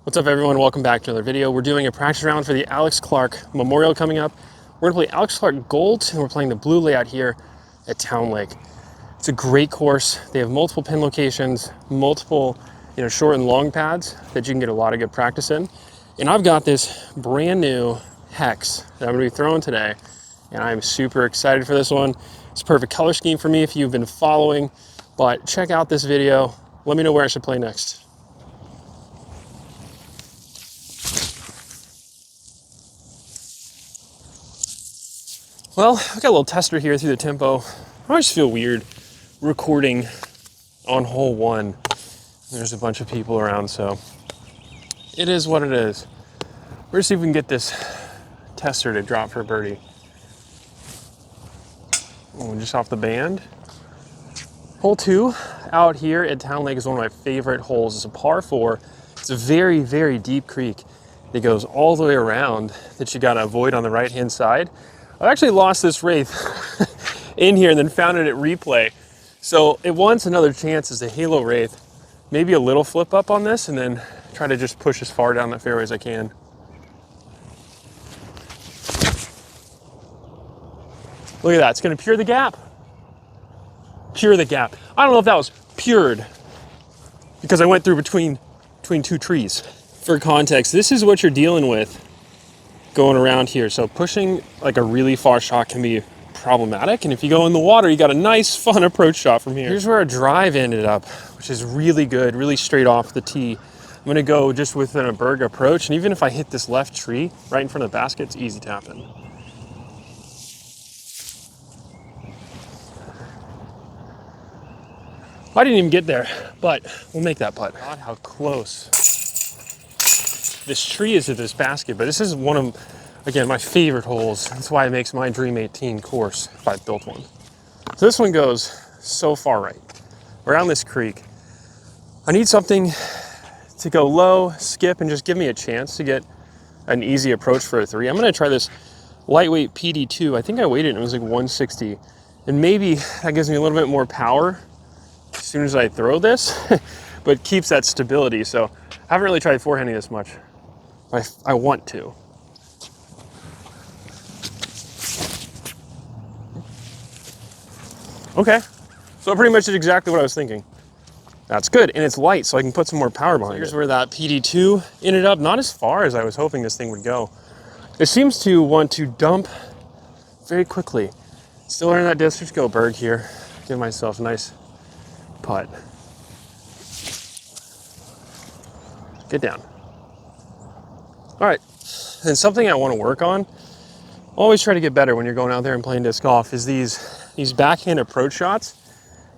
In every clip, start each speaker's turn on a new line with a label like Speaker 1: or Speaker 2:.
Speaker 1: What's up everyone, welcome back to another video. We're doing a practice round for the Alex Clark Memorial coming up. We're gonna play Alex Clark Gold and we're playing the blue layout here at Towne Lake. It's a great course. They have multiple pin locations, multiple short and long pads that you can get a lot of good practice in. And I've got this brand new hex that I'm gonna be throwing today and I'm super excited for this one. It's a perfect color scheme for me if you've been following, but check out this video. Let me know where I should play next. Well, I've got a little tester here through the tempo. I always feel weird recording on hole one. There's a bunch of people around, so it is what it is. We're gonna see if we can get this tester to drop for a birdie. Oh, just off the band. Hole two out here at Towne Lake is one of my favorite holes. It's a par 4. It's a very, very deep creek that goes all the way around that you gotta avoid on the right-hand side. I actually lost this wraith in here and then found it at replay. So it wants another chance as a halo wraith. Maybe a little flip up on this and then try to just push as far down the fairway as I can. Look at that, it's gonna pure the gap. Pure the gap. I don't know if that was pured because I went through between two trees. For context, this is what you're dealing with going around here. So pushing like a really far shot can be problematic. And if you go in the water, you got a nice fun approach shot from here. Here's where a drive ended up, which is really good, really straight off the tee. I'm gonna go just with an berg approach. And even if I hit this left tree right in front of the basket, it's easy tapping. I didn't even get there, but we'll make that putt. God, how close this tree is to this basket, but this is one of, again, my favorite holes. That's why it makes my Dream 18 course if I built one. So this one goes so far right, around this creek. I need something to go low, skip, and just give me a chance to get an easy approach for a 3. I'm gonna try this lightweight PD2. I think I weighed it and it was like 160. And maybe that gives me a little bit more power as soon as I throw this, but keeps that stability. So I haven't really tried forehanding this much. I want to. Okay, so pretty much did exactly what I was thinking. That's good, and it's light, so I can put some more power behind it. Here's where that PD2 ended up, not as far as I was hoping this thing would go. It seems to want to dump very quickly. Still earning that distance, go berg here. Give myself a nice putt. Get down. All right, and something I want to work on, always try to get better when you're going out there and playing disc golf, is these backhand approach shots.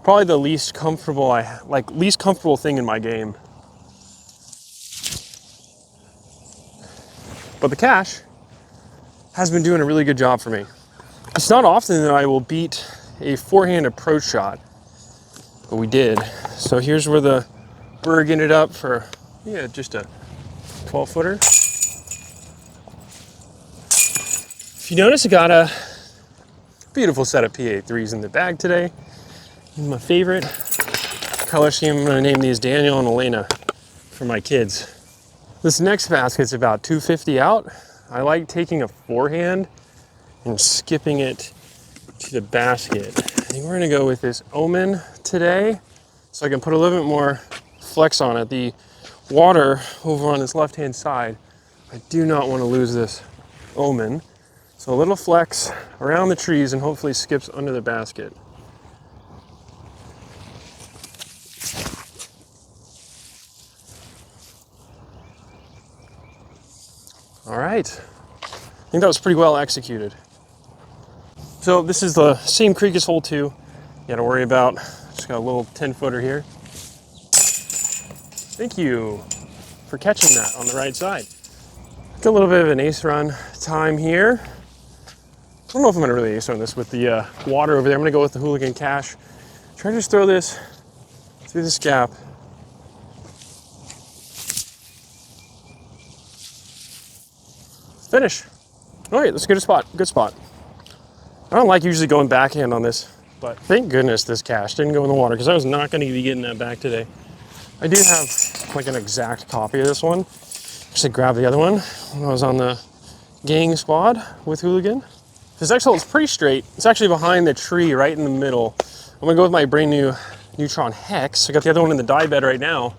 Speaker 1: Probably the least comfortable thing in my game. But the cash has been doing a really good job for me. It's not often that I will beat a forehand approach shot, but we did. So here's where the berg ended up for, just a 12-footer. If you notice, I got a beautiful set of PA3s in the bag today. My favorite color scheme, I'm gonna name these Daniel and Elena for my kids. This next basket's about 250 out. I like taking a forehand and skipping it to the basket. I think we're gonna go with this Omen today so I can put a little bit more flex on it. The water over on this left-hand side, I do not want to lose this Omen. So a little flex around the trees and hopefully skips under the basket. All right, I think that was pretty well executed. So this is the same creek as hole 2. You gotta worry about, just got a little 10-footer here. Thank you for catching that on the right side. Got a little bit of an ace run time here. I don't know if I'm gonna really ace run this with the water over there. I'm gonna go with the Hooligan Cash. Try to just throw this through this gap. Finish. All right, let's get a spot. Good spot. I don't like usually going backhand on this, but thank goodness this cash didn't go in the water because I was not going to be getting that back today. I do have like an exact copy of this one. Just grab the other one when I was on the gang squad with Hooligan. This next hole is pretty straight. It's actually behind the tree right in the middle. I'm gonna go with my brand new Neutron Hex. I got the other one in the dye bed right now,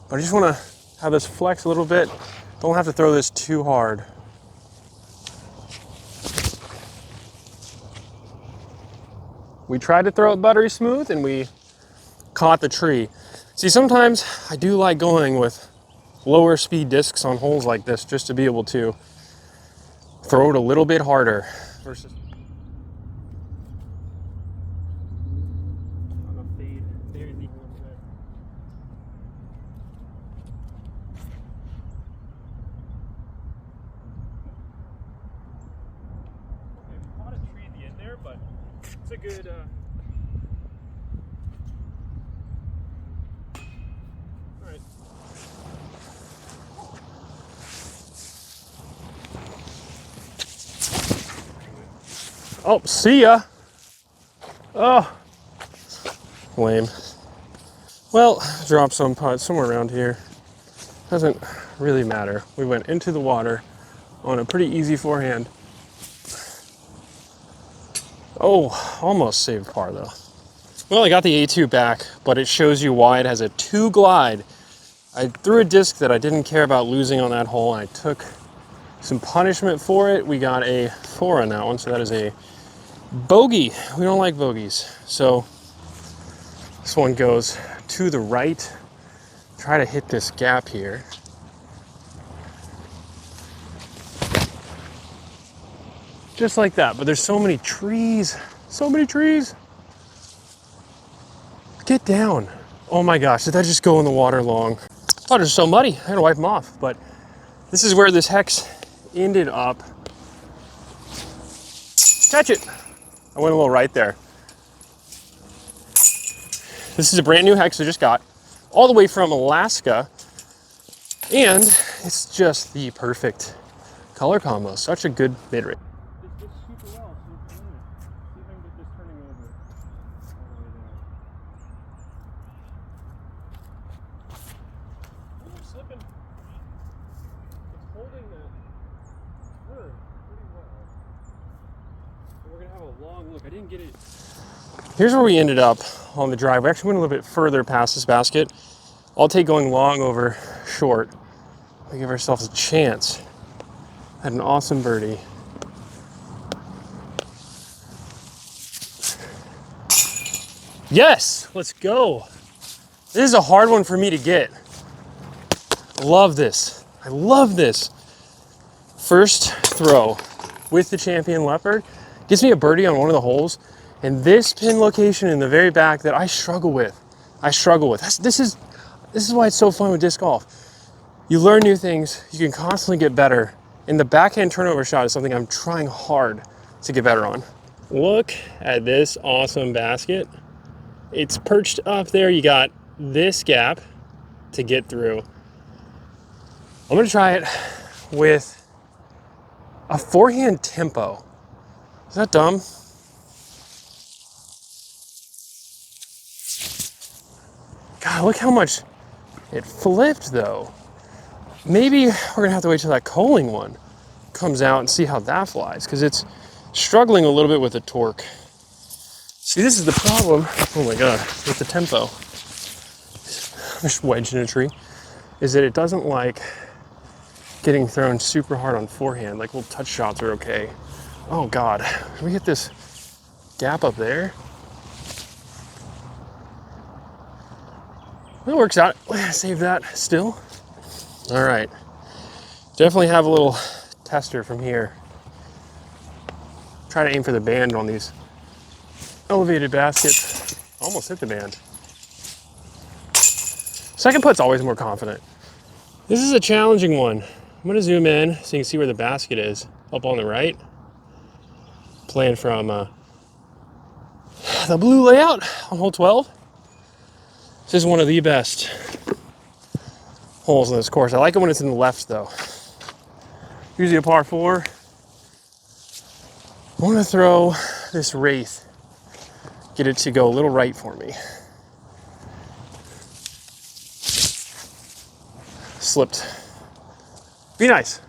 Speaker 1: but I just wanna have this flex a little bit. Don't have to throw this too hard. We tried to throw it buttery smooth and we caught the tree. See, sometimes I do like going with lower speed discs on holes like this just to be able to throw it a little bit harder versus on a fade. There you go. Okay, we caught a tree at the end there, but it's a good all right. Oh, see ya. Oh, lame. Well, drop some putts somewhere around here. Doesn't really matter. We went into the water on a pretty easy forehand. Oh, almost saved par though. Well, I got the A2 back, but it shows you why it has a 2 glide. I threw a disc that I didn't care about losing on that hole, and I took some punishment for it. We got a 4 on that one, so that is a bogey. We don't like bogeys. So this one goes to the right. Try to hit this gap here. Just like that, but there's so many trees. So many trees. Get down. Oh my gosh, did that just go in the water long? Oh, they're so muddy. I had to wipe them off, but this is where this hex ended up. Catch it. I went a little right there. This is a brand new hex I just got, all the way from Alaska, and it's just the perfect color combo. Such a good mid range. It's super well. See if I can get this turning over all the way there. Oh, I'm slipping. It's holding that turn pretty well. So we're gonna have a long look. I didn't get it. Here's where we ended up on the drive. We actually went a little bit further past this basket. I'll take going long over short. We give ourselves a chance. Had an awesome birdie. Yes, let's go. This is a hard one for me to get. I love this. I love this. First throw with the Champion Leopard. Gets me a birdie on one of the holes. And this pin location in the very back that I struggle with. This is why it's so fun with disc golf. You learn new things, you can constantly get better. And the backhand turnover shot is something I'm trying hard to get better on. Look at this awesome basket. It's perched up there. You got this gap to get through. I'm gonna try it with a forehand tempo. Is that dumb? God, look how much it flipped though. Maybe we're gonna have to wait till that Coling one comes out and see how that flies, because it's struggling a little bit with the torque. See, this is the problem, oh my God, with the tempo. Just wedged in a tree, is that it doesn't like getting thrown super hard on forehand. Like little touch shots are okay. Oh God, can we hit this gap up there? That works out. Save that still. All right. Definitely have a little tester from here. Try to aim for the band on these elevated baskets. Almost hit the band. Second putt's always more confident. This is a challenging one. I'm gonna zoom in so you can see where the basket is, up on the right. Playing from the blue layout on hole 12. This is one of the best holes in this course. I like it when it's in the left though. Usually a par 4. I want to throw this Wraith, get it to go a little right for me. slipped. Be nice.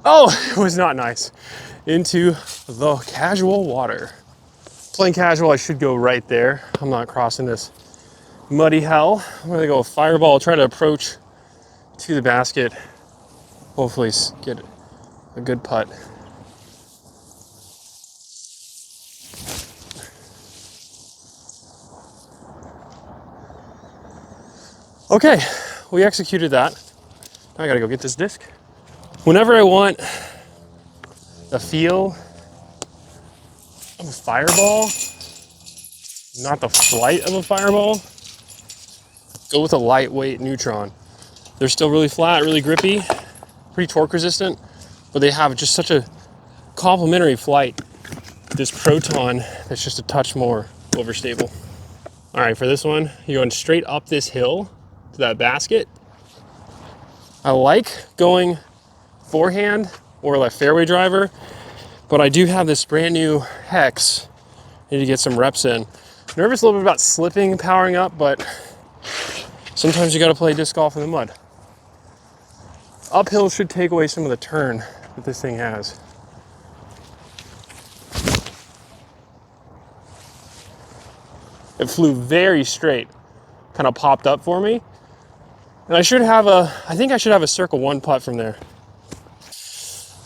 Speaker 1: Oh, it was not nice. Into the casual water. Playing casual, I should go right there. I'm not crossing this muddy hell. I'm gonna go fireball, try to approach to the basket. Hopefully get a good putt. Okay, we executed that. Now I gotta go get this disc. Whenever I want the feel of a fireball, not the flight of a fireball, go with a lightweight neutron. They're still really flat, really grippy, pretty torque resistant, but they have just such a complementary flight. This proton that's just a touch more overstable. All right, for this one, you're going straight up this hill to that basket. I like going forehand or like fairway driver, but I do have this brand new Hex. I need to get some reps in. Nervous a little bit about slipping and powering up, but sometimes you gotta play disc golf in the mud. Uphill should take away some of the turn that this thing has. It flew very straight, kind of popped up for me. And I think I should have a circle one putt from there.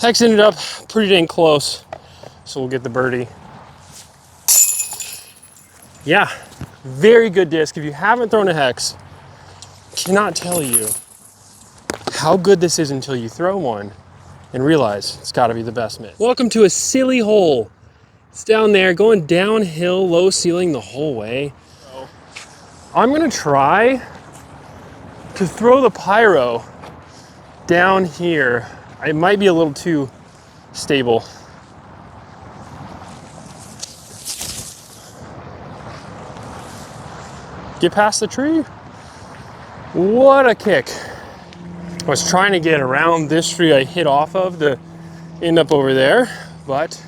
Speaker 1: Hex ended up pretty dang close, so we'll get the birdie. Yeah, very good disc. If you haven't thrown a Hex, I cannot tell you how good this is until you throw one and realize it's gotta be the best mitt. Welcome to a silly hole. It's down there, going downhill, low ceiling the whole way. I'm gonna try to throw the pyro down here. It might be a little too stable. Get past the tree. What a kick. I was trying to get around this tree I hit off of to end up over there, but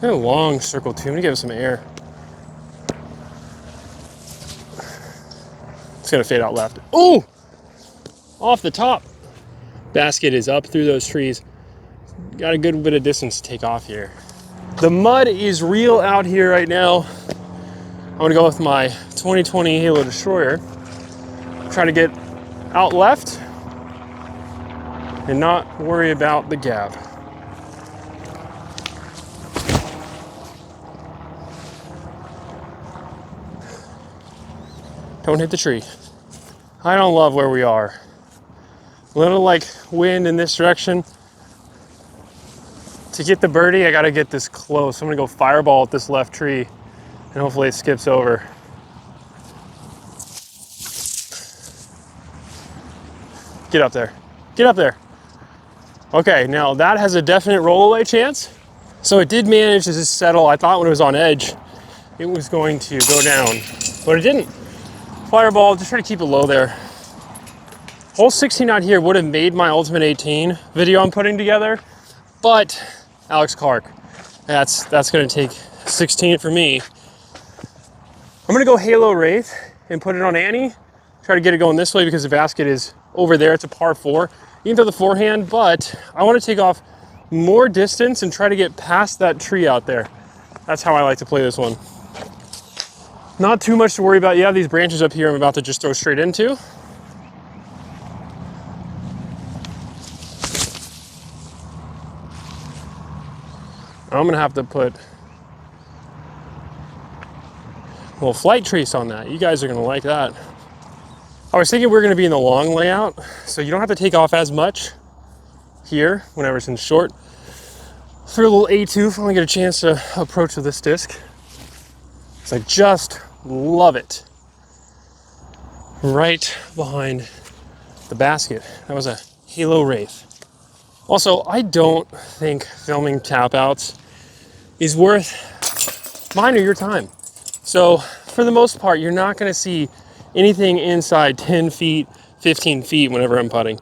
Speaker 1: a long circle too. I'm gonna give it some air. It's gonna fade out left. Oh! Off the top. Basket is up through those trees. Got a good bit of distance to take off here. The mud is real out here right now. I'm gonna go with my 2020 Halo Destroyer. Try to get out left and not worry about the gap. Don't hit the tree. I don't love where we are. A little like wind in this direction. To get the birdie, I gotta get this close. I'm gonna go fireball at this left tree and hopefully it skips over. Get up there, get up there. Okay, now that has a definite rollaway chance. So it did manage to just settle. I thought when it was on edge, it was going to go down, but it didn't. Fireball, just try to keep it low there. Hole 16 out here would have made my Ultimate 18 video I'm putting together, but Alex Clark, that's gonna take 16 for me. I'm gonna go Halo Wraith and put it on Annie. Try to get it going this way because the basket is over there. It's a par 4. You can throw the forehand, but I want to take off more distance and try to get past that tree out there. That's how I like to play this one. Not too much to worry about. You have these branches up here I'm about to just throw straight into. I'm gonna have to put a little flight trace on that. You guys are gonna like that. I was thinking we were gonna be in the long layout, so you don't have to take off as much here whenever it's in short. Through a little A2 if I only get a chance to approach with this disc. So I just love it. Right behind the basket. That was a Halo Wraith. Also, I don't think filming tap outs is worth mine or your time. So for the most part, you're not gonna see anything inside 10 feet, 15 feet whenever I'm putting.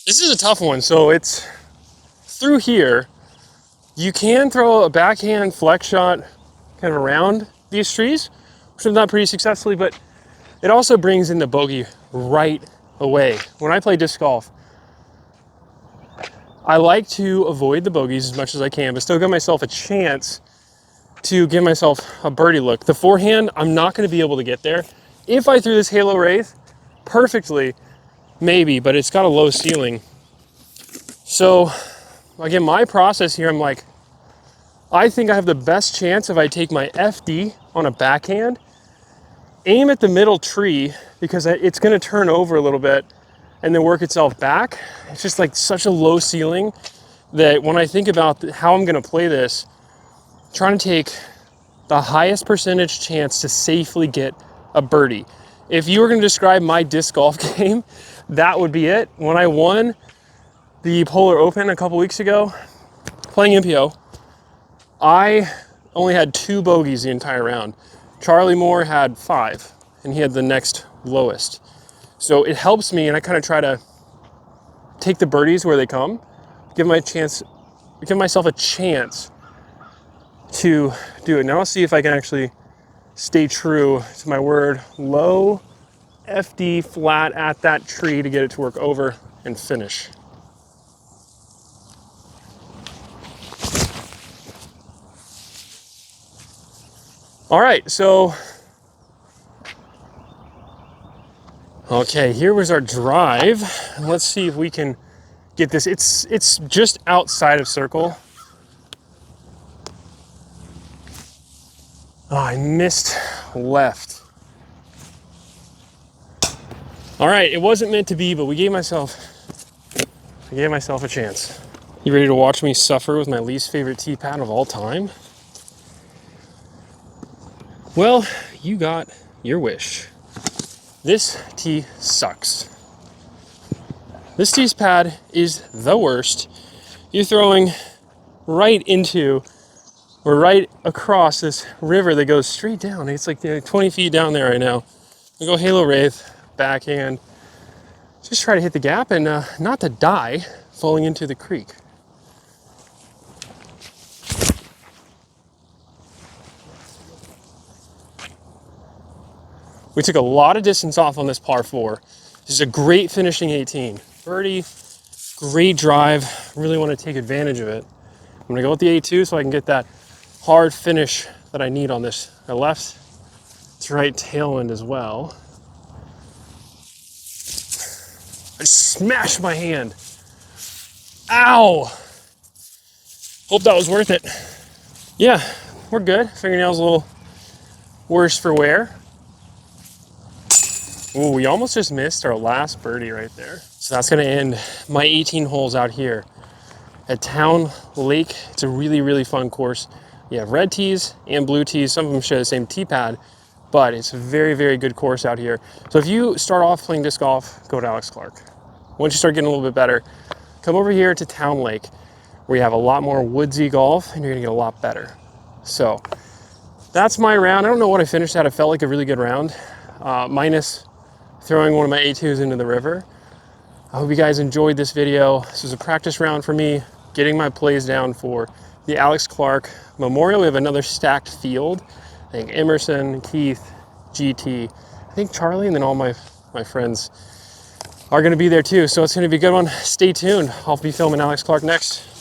Speaker 1: This is a tough one. So it's through here. You can throw a backhand flex shot kind of around these trees, which I've done pretty successfully, but it also brings in the bogey right away. When I play disc golf, I like to avoid the bogeys as much as I can, but still give myself a chance to give myself a birdie look. The forehand, I'm not going to be able to get there. If I threw this Halo Wraith perfectly, maybe, but it's got a low ceiling. So again, my process here, I'm like, I think I have the best chance if I take my FD on a backhand, aim at the middle tree, because it's going to turn over a little bit and then work itself back. It's just like such a low ceiling that when I think about how I'm going to play this, trying to take the highest percentage chance to safely get a birdie. If you were going to describe my disc golf game, that would be it. When I won the Polar Open a couple weeks ago, playing MPO, I only had 2 bogeys the entire round. Charlie Moore had 5, and he had the next lowest. So it helps me, and I kind of try to take the birdies where they come, give myself a chance to do it. Now I'll see if I can actually stay true to my word. Low, FD, flat at that tree to get it to work over and finish. All right, so, okay, here was our drive. Let's see if we can get this. It's just outside of circle. Oh, I missed left. All right, it wasn't meant to be, but I gave myself a chance. You ready to watch me suffer with my least favorite tee pad of all time? Well, you got your wish. This tee sucks. This tee's pad is the worst. You're throwing right into or right across this river that goes straight down. It's like 20 feet down there right now. We go Halo Wraith, backhand. Just try to hit the gap and not to die falling into the creek. We took a lot of distance off on this par 4. This is a great finishing 18. Birdie, great drive. Really want to take advantage of it. I'm gonna go with the A2 so I can get that hard finish that I need on this. I left to right tailwind as well. I smashed my hand. Ow! Hope that was worth it. Yeah, we're good. Fingernails a little worse for wear. Ooh, we almost just missed our last birdie right there. So that's gonna end my 18 holes out here at Towne Lake. It's a really, really fun course. You have red tees and blue tees. Some of them share the same tee pad, but it's a very, very good course out here. So if you start off playing disc golf, go to Alex Clark. Once you start getting a little bit better, come over here to Towne Lake, where you have a lot more woodsy golf and you're gonna get a lot better. So that's my round. I don't know what I finished at. It felt like a really good round, minus throwing one of my A2s into the river. I hope you guys enjoyed this video. This was a practice round for me, getting my plays down for the Alex Clark Memorial. We have another stacked field. I think Emerson, Keith, GT, I think Charlie, and then all my friends are gonna be there too. So it's gonna be a good one. Stay tuned. I'll be filming Alex Clark next.